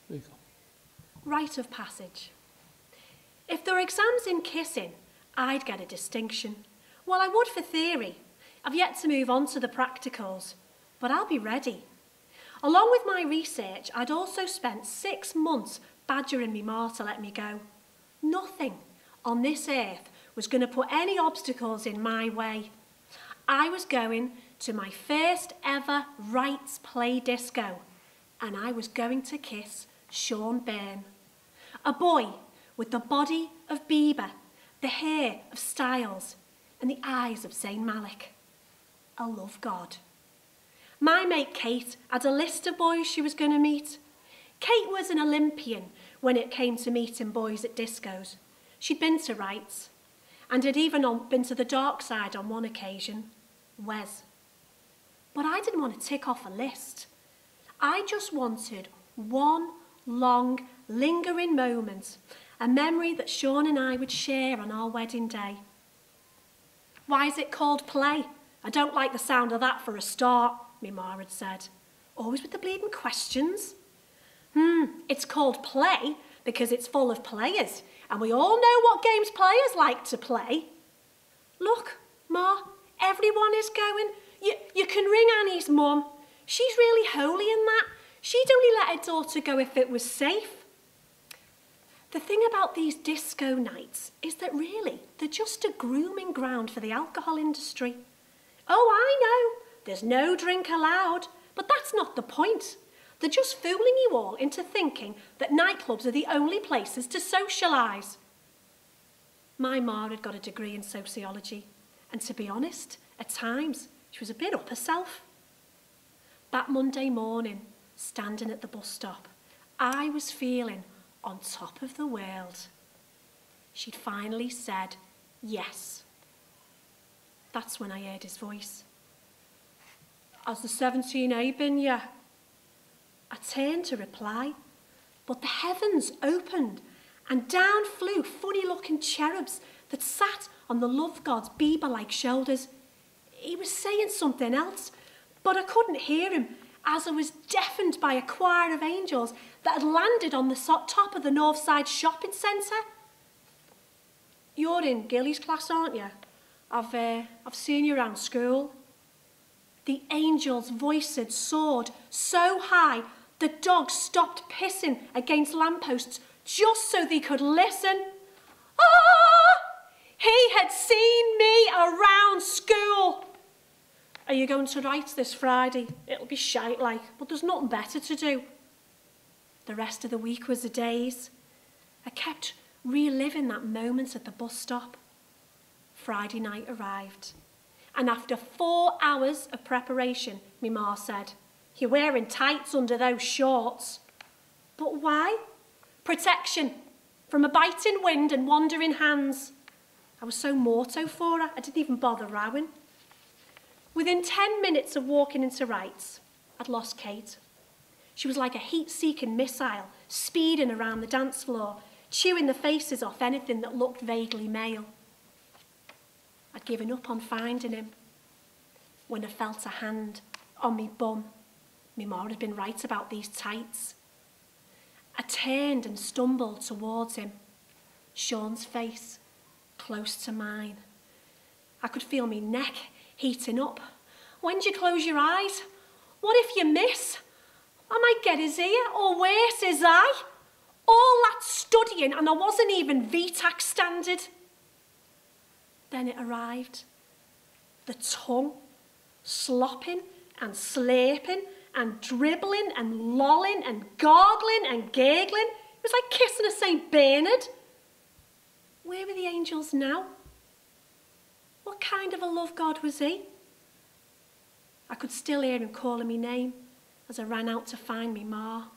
There you go. Rite of passage. If there were exams in kissing, I'd get a distinction. Well, I would for theory. I've yet to move on to the practicals, but I'll be ready. Along with my research, I'd also spent 6 months badgering me ma to let me go. Nothing on this earth was going to put any obstacles in my way. I was going to my first ever rights play disco, and I was going to kiss Sean Byrne, a boy with the body of Bieber, the hair of Styles, and the eyes of Zayn Malik. A love god. My mate Kate had a list of boys she was going to meet. Kate was an Olympian when it came to meeting boys at discos. She'd been to rights, and had even been to the dark side on one occasion, Wes. But I didn't want to tick off a list. I just wanted one long, lingering moment, a memory that Sean and I would share on our wedding day. Why is it called play? I don't like the sound of that for a start, me ma had said. Always with the bleeding questions. It's called play because it's full of players, and we all know what games players like to play. Look, Ma, everyone is going. You can ring Annie's mum. She's really holy in that. She'd only let her daughter go if it was safe. The thing about these disco nights is that really they're just a grooming ground for the alcohol industry. Oh, I know, there's no drink allowed, but that's not the point. They're just fooling you all into thinking that nightclubs are the only places to socialise. My ma had got a degree in sociology, and to be honest, at times she was a bit up herself. That Monday morning, standing at the bus stop, I was feeling on top of the world. She'd finally said yes. That's when I heard his voice. Has the 17A been yet? I turned to reply, but the heavens opened and down flew funny-looking cherubs that sat on the love god's Bieber-like shoulders. He was saying something else, but I couldn't hear him as I was deafened by a choir of angels that had landed on the top of the Northside shopping centre. You're in Gilly's class, aren't you? I've seen you around school. The angels' voices soared so high the dogs stopped pissing against lampposts just so they could listen. Ah! He had seen me around school. Are you going to Rights this Friday? It'll be shite like, but there's nothing better to do. The rest of the week was a daze. I kept reliving that moment at the bus stop. Friday night arrived, and after 4 hours of preparation, my ma said, "You're wearing tights under those shorts." But why? Protection from a biting wind and wandering hands. I was so morto for her, I didn't even bother rowing. Within 10 minutes of walking into Rights, I'd lost Kate. She was like a heat-seeking missile, speeding around the dance floor, chewing the faces off anything that looked vaguely male. I'd given up on finding him when I felt a hand on me bum. Me ma had been right about these tights. I turned and stumbled towards him, Sean's face close to mine. I could feel me neck heating up. When do you close your eyes? What if you miss? I might get his ear, or worse, his eye. All that studying, and I wasn't even VTAC standard. Then it arrived. The tongue, slopping and slurping and dribbling and lolling and gargling and gurgling. It was like kissing a St. Bernard. Where were the angels now? What kind of a love god was he? I could still hear him calling me name as I ran out to find me ma.